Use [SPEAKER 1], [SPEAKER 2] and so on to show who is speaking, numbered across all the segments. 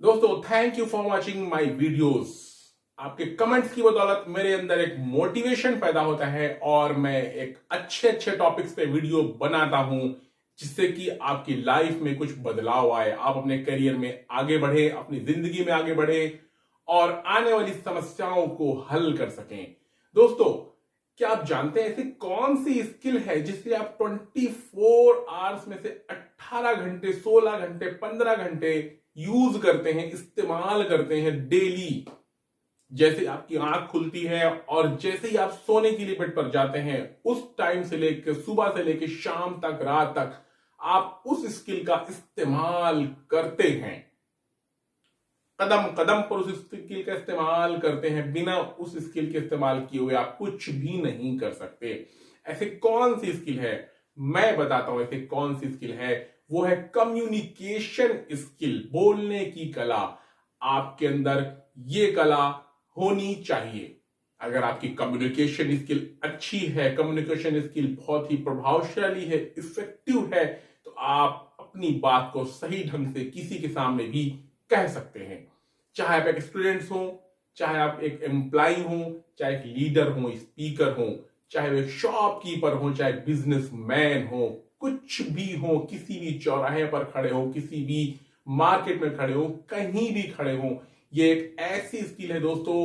[SPEAKER 1] दोस्तों, thank you for watching my videos. आपके comments की बदौलत मेरे अंदर एक मोटिवेशन पैदा होता है और मैं एक अच्छे अच्छे टॉपिक्स पे वीडियो बनाता हूं जिससे कि आपकी लाइफ में कुछ बदलाव आए, आप अपने करियर में आगे बढ़े, अपनी जिंदगी में आगे बढ़े और आने वाली समस्याओं को हल कर सकें। दोस्तों, क्या आप जानते हैं ऐसी कौन सी स्किल है जिससे आप 24 आवर्स में से 18 घंटे, 16 घंटे, 15 घंटे यूज करते हैं, इस्तेमाल करते हैं डेली। जैसे आपकी आंख खुलती है और जैसे ही आप सोने के लिए बेड पर जाते हैं, उस टाइम से लेकर सुबह से लेकर शाम तक, रात तक आप उस स्किल का इस्तेमाल करते हैं। कदम कदम पर उस स्किल का इस्तेमाल करते हैं। बिना उस स्किल के इस्तेमाल किए हुए आप कुछ भी नहीं कर सकते। ऐसे कौन सी स्किल है, मैं बताता हूं ऐसे कौन सी स्किल है। वो है कम्युनिकेशन स्किल, बोलने की कला। आपके अंदर ये कला होनी चाहिए। अगर आपकी कम्युनिकेशन स्किल अच्छी है, कम्युनिकेशन स्किल बहुत ही प्रभावशाली है, इफेक्टिव है, तो आप अपनी बात को सही ढंग से किसी के सामने भी कह सकते हैं। चाहे आप एक स्टूडेंट्स हो, चाहे आप एक एम्प्लॉय हो, चाहे एक लीडर हो, स्पीकर हो, चाहे वो एक शॉपकीपर हो, चाहे बिजनेसमैन हो, कुछ भी हो, किसी भी चौराहे पर खड़े हो, किसी भी मार्केट में खड़े हो, कहीं भी खड़े हो, ये एक ऐसी स्किल है दोस्तों,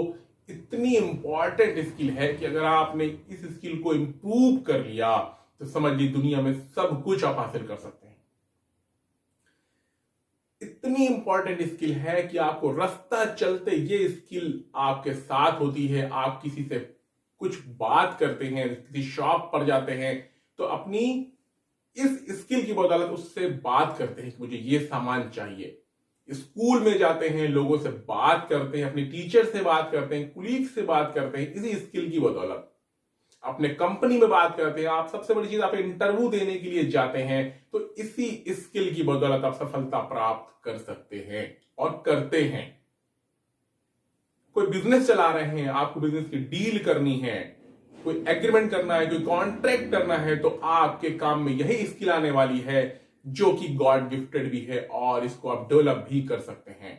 [SPEAKER 1] इतनी इंपॉर्टेंट स्किल है कि अगर आपने इस स्किल को इंप्रूव कर लिया तो समझ ली दुनिया में सब कुछ आप हासिल कर सकते हैं। इतनी इंपॉर्टेंट स्किल है कि आपको रास्ता चलते ये स्किल आपके साथ होती है। आप किसी से कुछ बात करते हैं, किसी शॉप पर जाते हैं, तो अपनी इस स्किल की बदौलत उससे बात करते हैं कि मुझे ये सामान चाहिए। स्कूल में जाते हैं, लोगों से बात करते हैं, अपने टीचर से बात करते हैं, कुलीग से बात करते हैं, इसी स्किल की बदौलत। अपने कंपनी में बात करते हैं, आप सबसे बड़ी चीज, आप इंटरव्यू देने के लिए जाते हैं, तो इसी स्किल की बदौलत आप सफलता प्राप्त कर सकते हैं और करते हैं। कोई बिजनेस चला रहे हैं, आपको बिजनेस की डील करनी है, कोई एग्रीमेंट करना है, कोई कॉन्ट्रैक्ट करना है, तो आपके काम में यही स्किल आने वाली है जो कि गॉड गिफ्टेड भी है और इसको आप डेवलप भी कर सकते हैं।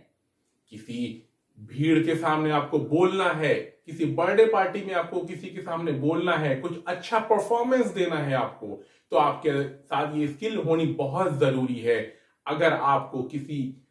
[SPEAKER 1] किसी भीड़ के सामने आपको बोलना है, किसी बर्थडे पार्टी में आपको किसी के सामने बोलना है, कुछ अच्छा परफॉर्मेंस देना है आपको, तो आपके साथ ये स्किल होनी बहुत जरूरी है। अगर आपको किसी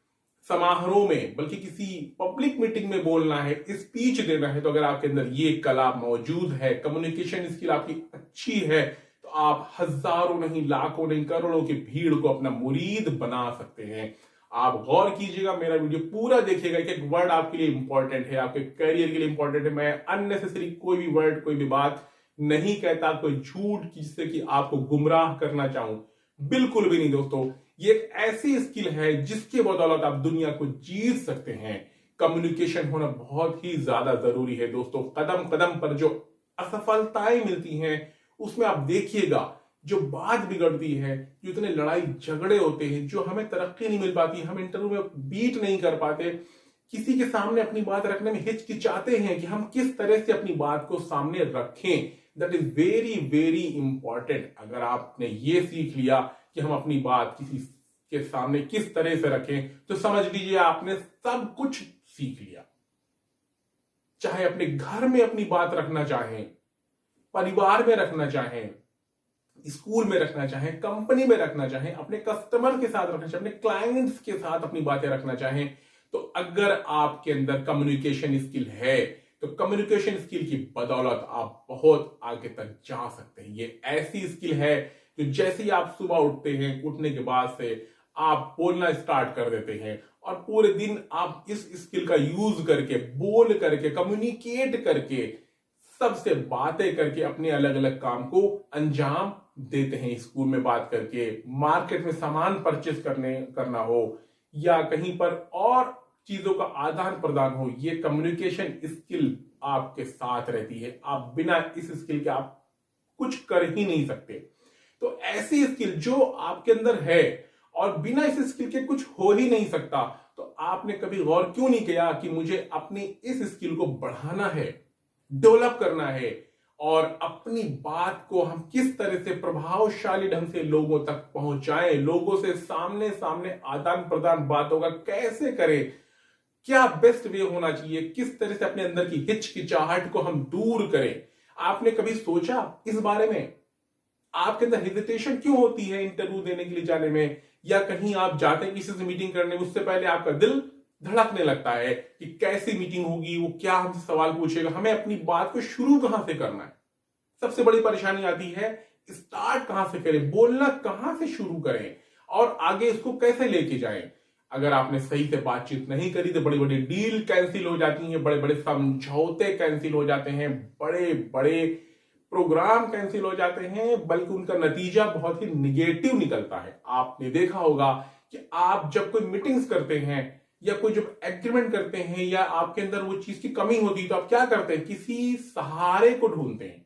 [SPEAKER 1] समारोह में, बल्कि किसी पब्लिक मीटिंग में बोलना है, स्पीच देना है, तो अगर आपके अंदर ये कला मौजूद है, कम्युनिकेशन स्किल आपकी अच्छी है, तो आप हजारों नहीं, लाखों नहीं, करोड़ों की भीड़ को अपना मुरीद बना सकते हैं। आप गौर कीजिएगा, मेरा वीडियो पूरा देखिएगा। एक वर्ड आपके लिए इंपॉर्टेंट है, आपके करियर के लिए इंपॉर्टेंट है। मैं अननेसेसरी कोई भी वर्ड, कोई भी बात नहीं कहता, कोई झूठ जिससे कि आपको गुमराह करना चाहूं, बिल्कुल भी नहीं दोस्तों। ये एक ऐसी स्किल है जिसके बदौलत आप दुनिया को जीत सकते हैं। कम्युनिकेशन होना बहुत ही ज्यादा जरूरी है दोस्तों। कदम कदम पर जो असफलताएं मिलती हैं, उसमें आप देखिएगा, जो बात बिगड़ती है, जो इतने लड़ाई झगड़े होते हैं, जो हमें तरक्की नहीं मिल पाती, हम इंटरव्यू में बीट नहीं कर पाते, किसी के सामने अपनी बात रखने में हिचकिचाते हैं कि हम किस तरह से अपनी बात को सामने रखें। That is very very important. अगर आपने ये सीख लिया कि हम अपनी बात किसी के सामने किस तरह से रखें, तो समझ लीजिए आपने सब कुछ सीख लिया। चाहे अपने घर में अपनी बात रखना चाहें, परिवार में रखना चाहें, स्कूल में रखना चाहें, कंपनी में रखना चाहें, अपने कस्टमर के साथ रखना चाहें, अपने क्लाइंट्स के साथ अपनी बातें रखना चाहें, तो अगर आपके अंदर कम्युनिकेशन स्किल है, तो कम्युनिकेशन स्किल की बदौलत आप बहुत आगे तक जा सकते हैं। ये ऐसी स्किल है जो जैसे ही आप सुबह उठते हैं, उठने के बाद से आप बोलना स्टार्ट कर देते हैं और पूरे दिन आप इस स्किल का यूज करके, बोल करके, कम्युनिकेट करके, सबसे बातें करके अपने अलग अलग काम को अंजाम देते हैं। स्कूल में बात करके, मार्केट में सामान परचेस करना हो, या कहीं पर और चीजों का आदान प्रदान हो, ये कम्युनिकेशन स्किल आपके साथ रहती है। आप बिना इस स्किल के आप कुछ कर ही नहीं सकते। तो ऐसी स्किल जो आपके अंदर है और बिना इस स्किल के कुछ हो ही नहीं सकता, तो आपने कभी गौर क्यों नहीं किया कि मुझे अपनी इस स्किल को बढ़ाना है, डेवलप करना है, और अपनी बात को हम किस तरह से प्रभावशाली ढंग से लोगों तक पहुंचाएं, लोगों से सामने सामने आदान प्रदान बातों का कैसे करें। क्या बेस्ट वे होना चाहिए, किस तरह से अपने अंदर की हिचकिचाहट को हम दूर करें। आपने कभी सोचा इस बारे में? आपके अंदर हेजिटेशन क्यों होती है इंटरव्यू देने के लिए जाने में, या कहीं आप जाते हैं किसी से मीटिंग करने, उससे पहले आपका दिल धड़कने लगता है कि कैसी मीटिंग होगी, वो क्या हमसे सवाल पूछेगा, हमें अपनी बात को शुरू कहां से करना है। सबसे बड़ी परेशानी आती है स्टार्ट कहां से करें, बोलना कहां से शुरू करें और आगे इसको कैसे लेके जाएं। अगर आपने सही से बातचीत नहीं करी तो बड़ी बड़ी डील कैंसिल हो जाती हैं, बड़े बड़े समझौते कैंसिल हो जाते हैं, बड़े बड़े प्रोग्राम कैंसिल हो जाते हैं, बल्कि उनका नतीजा बहुत ही निगेटिव निकलता है। आपने देखा होगा कि आप जब कोई मीटिंग्स करते हैं या कोई जब एग्रीमेंट करते हैं या आपके अंदर वो चीज की कमी होती है तो आप क्या करते हैं, किसी सहारे को ढूंढते हैं।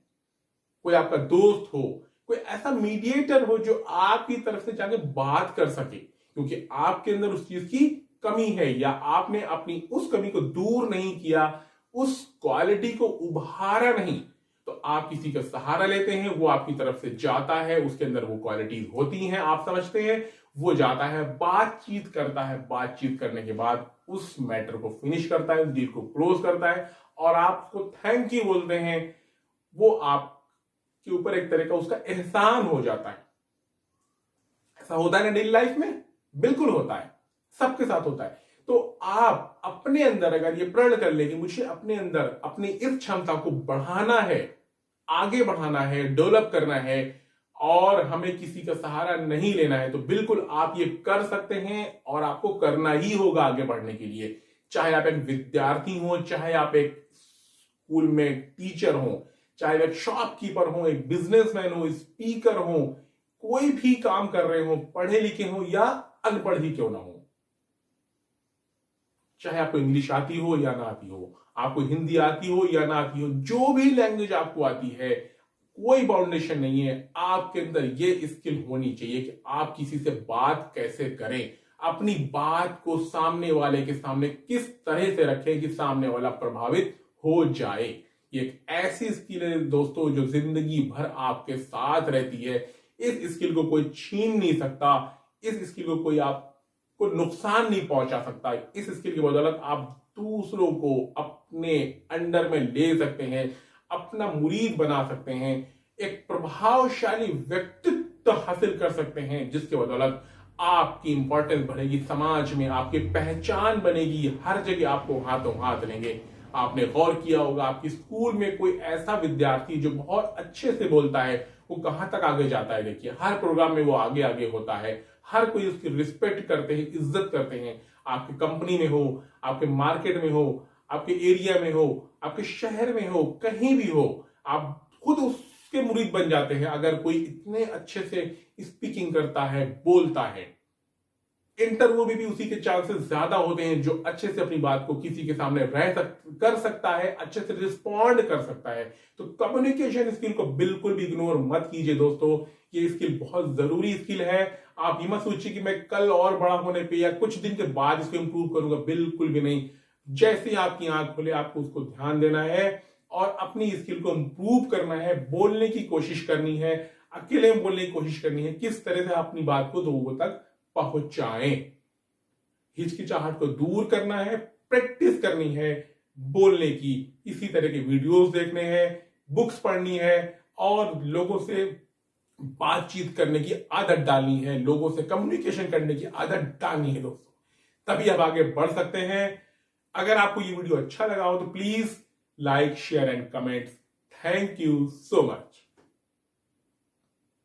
[SPEAKER 1] कोई आपका दोस्त हो, कोई ऐसा मीडिएटर हो जो आपकी तरफ से जाके बात कर सके, क्योंकि आपके अंदर उस चीज की कमी है या आपने अपनी उस कमी को दूर नहीं किया, उस क्वालिटी को उभारा नहीं, तो आप किसी का सहारा लेते हैं, वो आपकी तरफ से जाता है, उसके अंदर वो क्वालिटीज होती हैं, आप समझते हैं, वो जाता है, बातचीत करता है, बातचीत करने के बाद उस मैटर को फिनिश करता है, उस डील को क्लोज करता है और आपको थैंक यू बोलते हैं। वो आप के ऊपर एक तरह का उसका एहसान हो जाता है। ऐसा होता है ना डेली लाइफ में? बिल्कुल होता है, सबके साथ होता है। तो आप अपने अंदर अगर ये प्रण कर ले कि मुझे अपने अंदर अपनी इस क्षमता को बढ़ाना है, आगे बढ़ाना है, डेवलप करना है और हमें किसी का सहारा नहीं लेना है, तो बिल्कुल आप ये कर सकते हैं और आपको करना ही होगा आगे बढ़ने के लिए। चाहे आप एक विद्यार्थी हो, चाहे आप एक स्कूल में टीचर हो, चाहे एक शॉपकीपर हो, एक बिजनेसमैन हो, स्पीकर हो, कोई भी काम कर रहे हो, पढ़े लिखे हो या अनपढ़ ही क्यों ना हो, चाहे आपको इंग्लिश आती हो या ना आती हो, आपको हिंदी आती हो या ना आती हो, जो भी लैंग्वेज आपको आती है, कोई बाउंडेशन नहीं है। आपके अंदर ये स्किल होनी चाहिए कि आप किसी से बात कैसे करें, अपनी बात को सामने वाले के सामने किस तरह से रखें कि सामने वाला प्रभावित हो जाए। ये एक ऐसी स्किल है दोस्तों जो जिंदगी भर आपके साथ रहती है। इस स्किल को कोई छीन नहीं सकता, इस स्किल को कोई आपको नुकसान नहीं पहुंचा सकता। इस स्किल की बदौलत आप दूसरों को अपने अंडर में ले सकते हैं, अपना मुरीद बना सकते हैं, एक प्रभावशाली व्यक्तित्व हासिल कर सकते हैं, जिसके बदौलत आपकी इंपॉर्टेंस बढ़ेगी, समाज में आपकी पहचान बनेगी, हर जगह आपको हाथों हाथ लेंगे। आपने गौर किया होगा आपकी स्कूल में कोई ऐसा विद्यार्थी जो बहुत अच्छे से बोलता है, वो कहां तक आगे जाता है। देखिए हर प्रोग्राम में वो आगे आगे होता है, हर कोई उसकी रिस्पेक्ट करते हैं, इज्जत करते हैं। आपकी कंपनी में हो, आपके मार्केट में हो, आपके एरिया में हो, आपके शहर में हो, कहीं भी हो, आप खुद उसके मुरीद बन जाते हैं अगर कोई इतने अच्छे से स्पीकिंग करता है, बोलता है। इंटरव्यू में भी उसी के चांसेस ज्यादा होते हैं जो अच्छे से अपनी बात को किसी के सामने कर सकता है, अच्छे से रिस्पॉन्ड कर सकता है। तो कम्युनिकेशन स्किल को बिल्कुल भी इग्नोर मत कीजिए दोस्तों, ये स्किल बहुत जरूरी स्किल है। आप ये मत सोचिए कि मैं कल और बड़ा होने पे या कुछ दिन के बाद इसको इंप्रूव करूंगा, बिल्कुल भी नहीं। जैसे आपकी आंख खुले आपको उसको ध्यान देना है और अपनी स्किल को इंप्रूव करना है, बोलने की कोशिश करनी है, अकेले में बोलने की कोशिश करनी है, किस तरह से अपनी बात को लोगों तक पहुंचाएं। हिचकिचाहट को दूर करना है, प्रैक्टिस करनी है बोलने की, इसी तरह के वीडियोस देखने हैं, बुक्स पढ़नी है और लोगों से बातचीत करने की आदत डालनी है, लोगों से कम्युनिकेशन करने की आदत डालनी है दोस्तों, तभी आप आगे बढ़ सकते हैं। अगर आपको ये वीडियो अच्छा लगा हो तो please like, share and comment. Thank you so much.